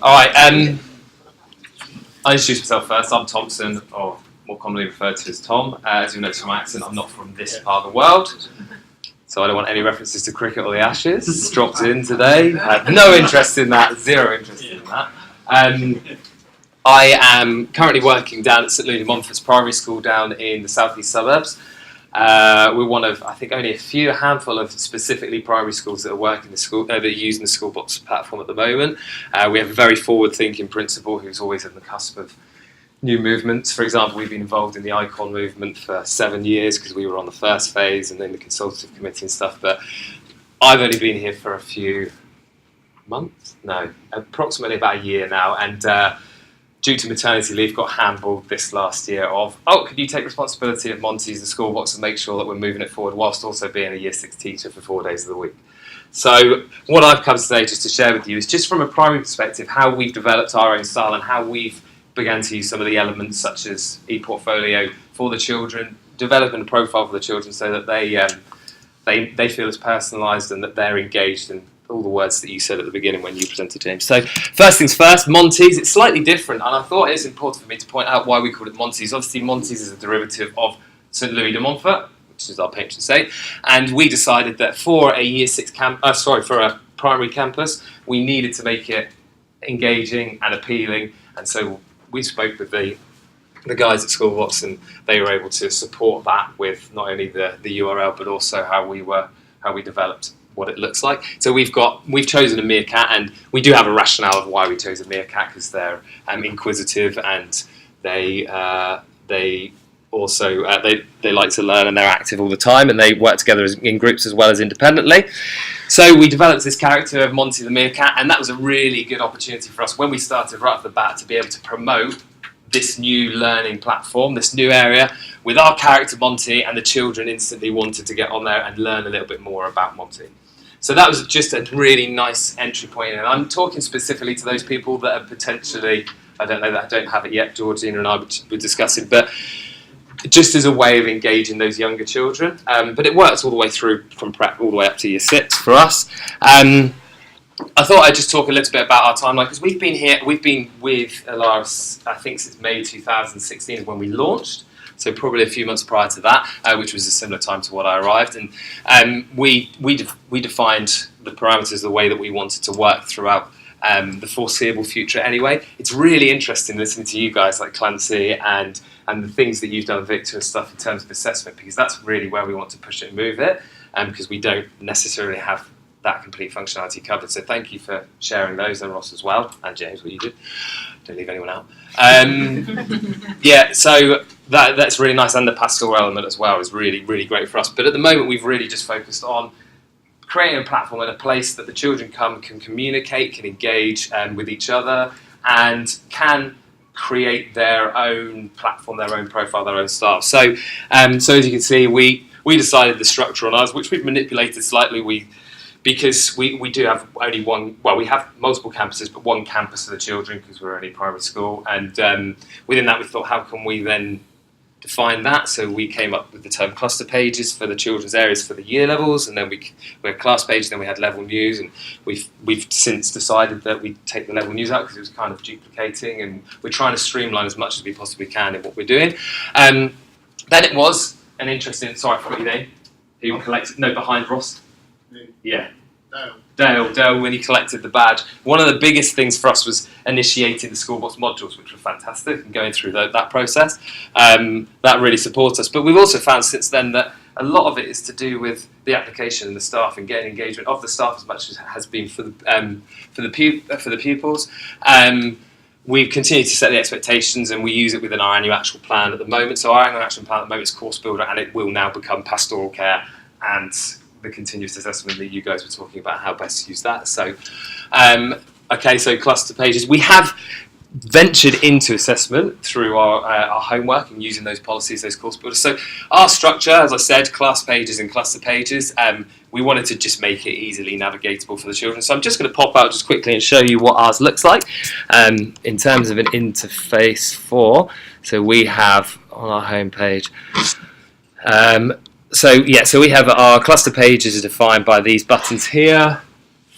All right. I'll introduce myself first. I'm Thomson, or more commonly referred to as Tom. As you notice from my accent, I'm not from this part of the world, so I don't want any references to cricket or the Ashes dropped in today. I have no interest in that. Zero interest in that. I am currently working down at St Louis de Montfort's primary school down in the southeast suburbs. We're one of, I think, only a handful of specifically primary schools that are working the school that are using the Schoolbox platform at the moment. We have a very forward-thinking principal who's always on the cusp of new movements. For example, we've been involved in the Icon movement for 7 years because we were on the first phase and then the consultative committee and stuff. But I've only been here for a few months, approximately about a year now, and due to maternity leave, got handballed this last year of, could you take responsibility of Monte's and Schoolbox and make sure that we're moving it forward whilst also being a Year 6 teacher for 4 days of the week. So what I've come today just to share with you is just from a primary perspective how we've developed our own style and how we've begun to use some of the elements such as ePortfolio for the children, developing a profile for the children so that they feel it's personalised and that they're engaged in all the words that you said at the beginning when you presented, James. So first things first, Monte's. It's slightly different, and I thought it is important for me to point out why we call it Monte's. Obviously, Monte's is a derivative of St Louis de Montfort, which is our patron saint, and we decided that for a Year 6 for a primary campus, we needed to make it engaging and appealing, and so we spoke with the guys at Schoolbox, and they were able to support that with not only the URL but also how we developed what it looks like. So we've chosen a meerkat, and we do have a rationale of why we chose a meerkat because they're inquisitive and they also they like to learn and they're active all the time and they work together in groups as well as independently. So we developed this character of Monte the meerkat, and that was a really good opportunity for us when we started right off the bat to be able to promote this new learning platform, this new area, with our character Monte, and the children instantly wanted to get on there and learn a little bit more about Monte. So that was just a really nice entry point, and I'm talking specifically to those people that are potentially, I don't have it yet, Georgina and I were discussing, but just as a way of engaging those younger children. But it works all the way through from prep all the way up to Year 6 for us. I thought I'd just talk a little bit about our timeline, because we've been with Alaris, I think since May 2016 is when we launched, so probably a few months prior to that, which was a similar time to what I arrived, and we defined the parameters the way that we wanted to work throughout the foreseeable future anyway. It's really interesting listening to you guys like Clancy and the things that you've done, Victor, and stuff in terms of assessment, because that's really where we want to push it and move it, because we don't necessarily have that complete functionality covered. So thank you for sharing those, and Ross as well, and James, what you did. Don't leave anyone out. So that's really nice, and the pastoral element as well is really, really great for us. But at the moment, we've really just focused on creating a platform and a place that the children can communicate, can engage with each other, and can create their own platform, their own profile, their own style. So as you can see, we decided the structure on ours, which we've manipulated slightly. Because we do have only one, we have multiple campuses, but one campus for the children because we're only primary school. And within that, we thought, how can we then define that? So we came up with the term cluster pages for the children's areas for the year levels, and then we had class pages, then we had level news, and we've since decided that we take the level news out because it was kind of duplicating, and we're trying to streamline as much as we possibly can in what we're doing. Then it was an interesting, sorry, I forgot your name, who collected, behind Ross. Yeah, Dale, when he collected the badge. One of the biggest things for us was initiating the Schoolbox modules, which were fantastic, and going through that process. That really supports us. But we've also found since then that a lot of it is to do with the application and the staff and getting engagement of the staff as much as it has been for the pupils. We've continued to set the expectations, and we use it within our annual action plan at the moment. So our annual action plan at the moment is Course Builder, and it will now become Pastoral Care and the continuous assessment that you guys were talking about, how best to use that. So, so cluster pages. We have ventured into assessment through our homework and using those policies, those course builders. So our structure, as I said, class pages and cluster pages, we wanted to just make it easily navigatable for the children. So I'm just going to pop out just quickly and show you what ours looks like in terms of an interface for. So we have on our homepage. So we have our cluster pages are defined by these buttons here.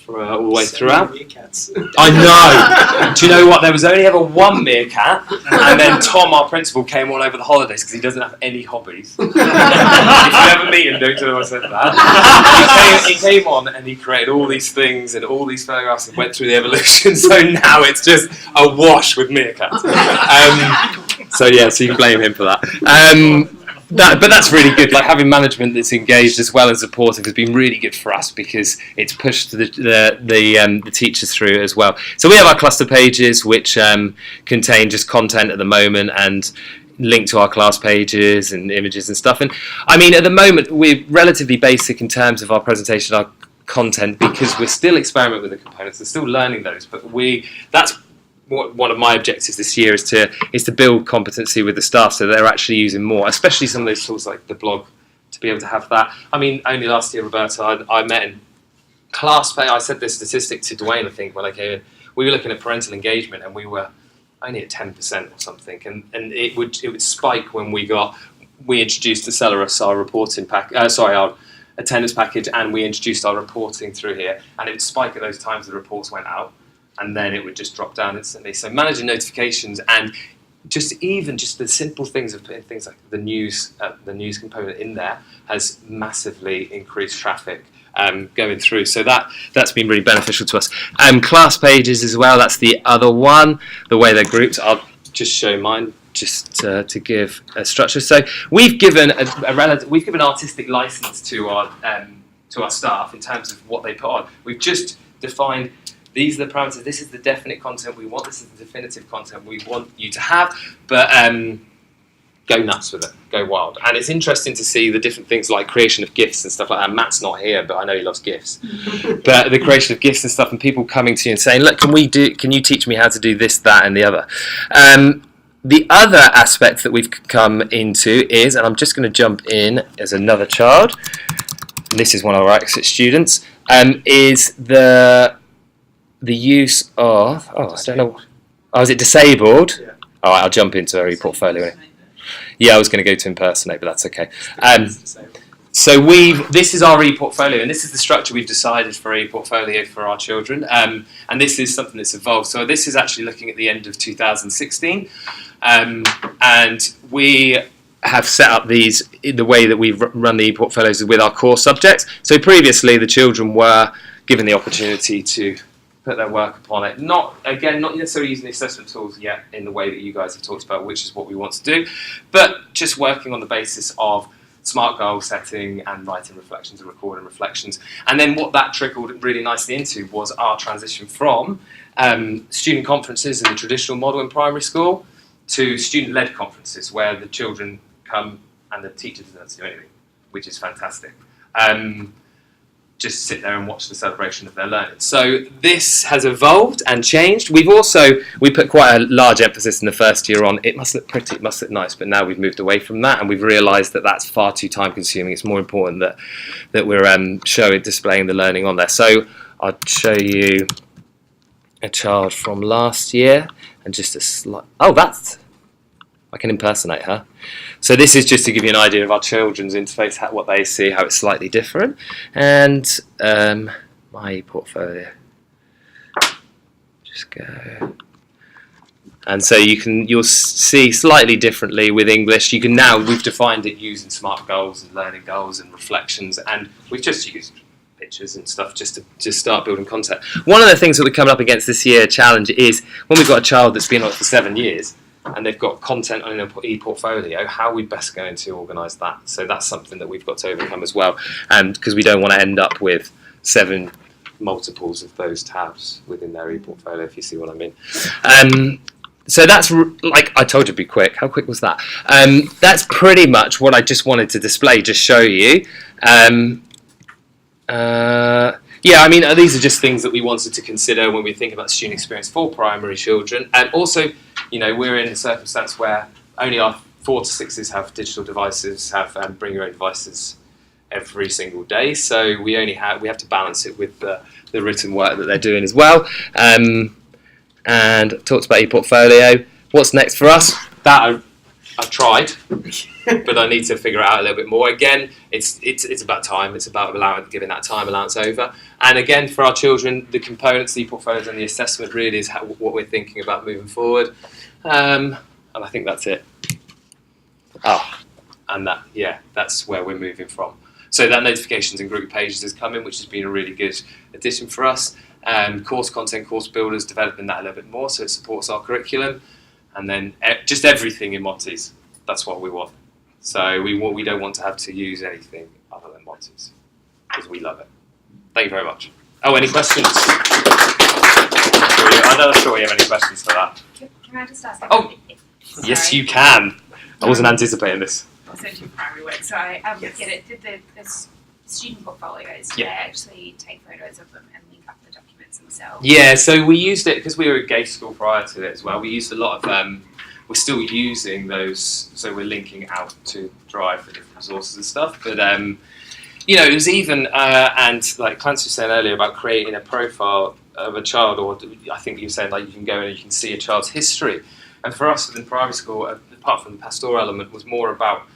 for all the way throughout. Meerkats. I know. Do you know what? There was only ever one meerkat, and then Tom, our principal, came all over the holidays because he doesn't have any hobbies. If you ever meet him, don't tell him I said that. He came on and he created all these things and all these photographs and went through the evolution. So now it's just awash with meerkats. So you can blame him for that. But that's really good. Like, having management that's engaged as well as supportive has been really good for us because it's pushed the teachers through as well. So we have our cluster pages which contain just content at the moment and link to our class pages and images and stuff. And I mean, at the moment we're relatively basic in terms of our presentation, our content, because we're still experimenting with the components. We're still learning those, but that's one of my objectives this year is to build competency with the staff so they're actually using more, especially some of those tools like the blog, to be able to have that. I mean, only last year, Roberta, I met in class. I said this statistic to Dwayne, I think, when I came in. We were looking at parental engagement and we were only at 10% or something, and it would spike when we introduced to Celeris our reporting our attendance package, and we introduced our reporting through here, and it would spike at those times the reports went out. And then it would just drop down instantly. So managing notifications and just the simple things of putting things like the news component in there has massively increased traffic going through. So that's been really beneficial to us. Class pages as well. That's the other one. The way they're grouped. I'll just show mine just to give a structure. So we've given artistic license to our staff in terms of what they put on. We've just defined. These are the parameters, this is the definite content we want, this is the definitive content we want you to have, but go nuts with it, go wild. And it's interesting to see the different things like creation of GIFs and stuff like that. Matt's not here, but I know he loves GIFs. But the creation of GIFs and stuff, and people coming to you and saying, look, can you teach me how to do this, that, and the other? The other aspect that we've come into is, and I'm just going to jump in as another child, and this is one of our exit students, is the use of, I don't know, is it disabled? Yeah. All right, I'll jump into our ePortfolio. Yeah, I was going to go to impersonate, but that's okay. So this is our ePortfolio, and this is the structure we've decided for ePortfolio for our children, and this is something that's evolved. So this is actually looking at the end of 2016, and we have set up the way that we've run the ePortfolios with our core subjects. So previously, the children were given the opportunity to put their work upon it. Not necessarily using the assessment tools yet in the way that you guys have talked about, which is what we want to do, but just working on the basis of smart goal setting and writing reflections and recording reflections. And then what that trickled really nicely into was our transition from student conferences in the traditional model in primary school to student-led conferences where the children come and the teacher doesn't have to do anything, which is fantastic. Just sit there and watch the celebration of their learning. So this has evolved and changed. We put quite a large emphasis in the first year on it must look pretty, it must look nice, but now we've moved away from that and we've realised that that's far too time consuming. It's more important that we're displaying the learning on there. So I'll show you a child from last year and just a slight, I can impersonate her. So this is just to give you an idea of our children's interface, what they see, how it's slightly different. And my portfolio. Just go. And so you'll see slightly differently with English. We've defined it using smart goals and learning goals and reflections, and we've just used pictures and stuff just to start building content. One of the things that we're coming up against this year challenge is when we've got a child that's been on it for 7 years, and they've got content on an ePortfolio, how are we best going to organise that? So that's something that we've got to overcome as well, because we don't want to end up with 7 multiples of those tabs within their ePortfolio, if you see what I mean. So that's, like I told you, be quick. How quick was that? That's pretty much what I just wanted to display, just show you. Yeah, I mean, these are just things that we wanted to consider when we think about student experience for primary children. And also, we're in a circumstance where only our 4 to 6s have digital devices, have bring your own devices every single day. So we have to balance it with the written work that they're doing as well. And talked about ePortfolio. What's next for us? That I've tried, but I need to figure it out a little bit more. Again, it's about time. It's about giving that time allowance over. And again, for our children, the components, the portfolios, and the assessment really is what we're thinking about moving forward. And I think that's it. And that's where we're moving from. So that notifications and group pages is coming, which has been a really good addition for us. Course content, course builders, developing that a little bit more so it supports our curriculum. And then just everything in Monte's. That's what we want. So we don't want to have to use anything other than Monte's because we love it. Thank you very much. Oh, any questions? I'm not sure we have any questions for that. Can I just ask? Yes, you can. I wasn't anticipating this. Essentially primary work. So I get it. Did the student portfolios do they actually take photos of them and link up the documents themselves? Yeah, so we used it because we were a gay school prior to it as well. We used a lot of we're still using those, so we're linking out to Drive for different resources and stuff. But it was even and like Clancy was saying earlier about creating a profile of a child, or I think you said like you can go and you can see a child's history. And for us in primary school, apart from the pastoral element, was more about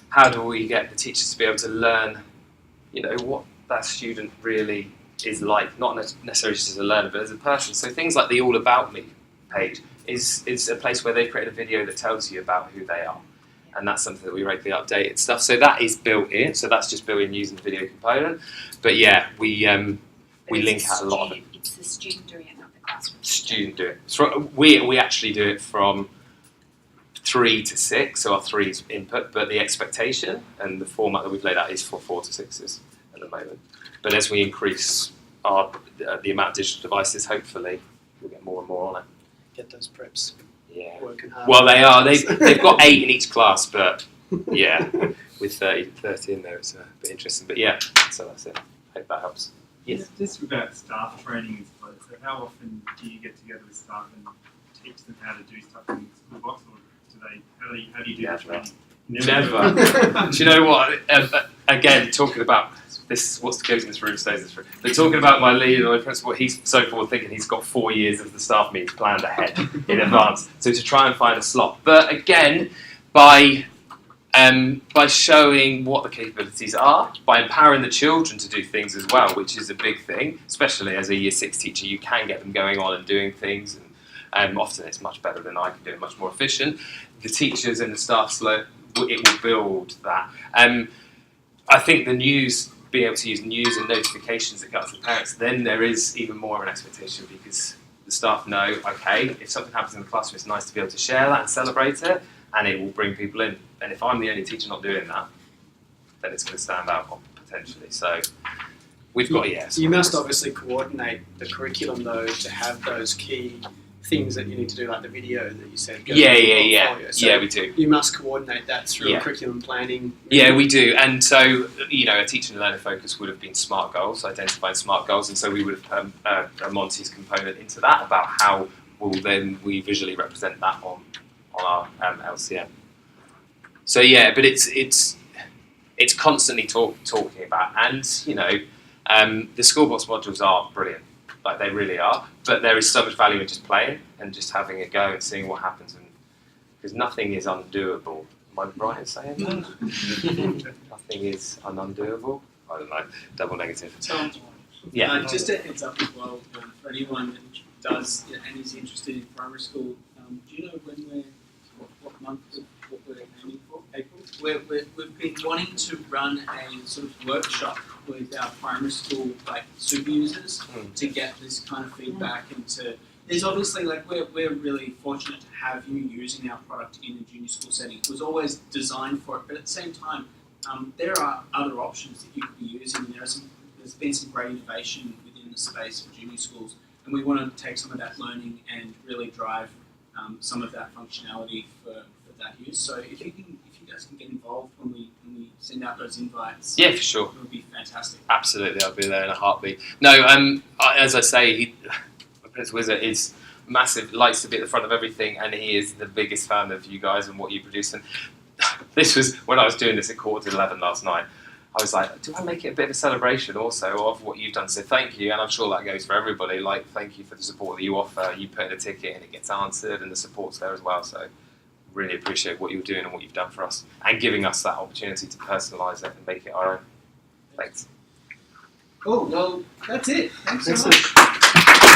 how do we get the teachers to be able to learn, what that student really is like, not necessarily just as a learner, but as a person. So things like the All About Me page is a place where they've created a video that tells you about who they are. And that's something that we regularly update and stuff. So that is built in. So that's just built in using the video component. But yeah, we link out a lot of it. It's the student doing it, not the classroom. Student do it. So we actually do it from 3 to 6, so our 3 is input, but the expectation and the format that we've laid out is for 4 to 6s at the moment. But as we increase the amount of digital devices, hopefully we'll get more and more on it. Get those preps. Yeah. Working hard. Well, they are. They've got 8 in each class, but yeah, with 30 in there, it's a bit interesting. But yeah, so that's it. Hope that helps. Yes. Just about staff training and stuff. So how often do you get together with staff and teach them how to do stuff in Schoolbox, or how do you do that training? Never. Do you know what? Again, talking about this, what goes in this room stays in this room. But talking about my lead or my principal, he's so forward thinking. He's got 4 years of the staff meetings planned ahead in advance. So to try and find a slot, but again, by showing what the capabilities are, by empowering the children to do things as well, which is a big thing, especially as a Year 6 teacher, you can get them going on and doing things, and often it's much better than I can do it, much more efficient. The teachers and the staff, it will build that. I think the news, being able to use news and notifications that go out to the parents, then there is even more of an expectation because the staff know, okay, if something happens in the classroom, it's nice to be able to share that and celebrate it, and it will bring people in. And if I'm the only teacher not doing that, then it's going to stand out potentially. So we've got, You must obviously coordinate the curriculum though to have those key things that you need to do, like the video that you said. Yeah. So we do. You must coordinate that through curriculum planning. Yeah, we do. And so, a teacher and learner focus would have been SMART goals, identifying SMART goals, and so we would have put a Monte's component into that about how will then we visually represent that on our LCM. So yeah, but it's constantly talking about, and the Schoolbox modules are brilliant. Like they really are, but there is so much value in just playing and just having a go and seeing what happens, and because nothing is undoable. Am I right in saying that? Nothing is undoable. I don't know. Double negative. Yeah. Just a heads up as well for anyone that does and is interested in primary school. Do you know when what month what we're aiming for? April. We've been wanting to run a sort of workshop with our primary school super users to get this kind of feedback and to. There's obviously we're really fortunate to have you using our product in a junior school setting. It was always designed for it, but at the same time, there are other options that you could be using. And there's been some great innovation within the space for junior schools, and we want to take some of that learning and really drive some of that functionality for that use. So if you guys can get involved when we send out those invites, yeah, for sure, it would be fantastic. Absolutely, I'll be there in a heartbeat. No, as I say, Prince Wizard is massive, likes to be at the front of everything, and he is the biggest fan of you guys and what you produce. And this was when I was doing this at 11:15 last night. I was like, do I make it a bit of a celebration also of what you've done? So thank you, and I'm sure that goes for everybody. Like, thank you for the support that you offer. You put in a ticket and it gets answered, and the support's there as well. So really appreciate what you're doing and what you've done for us, and giving us that opportunity to personalise it and make it our own. Thanks. Cool. Well, that's it. Thanks so Excellent. much.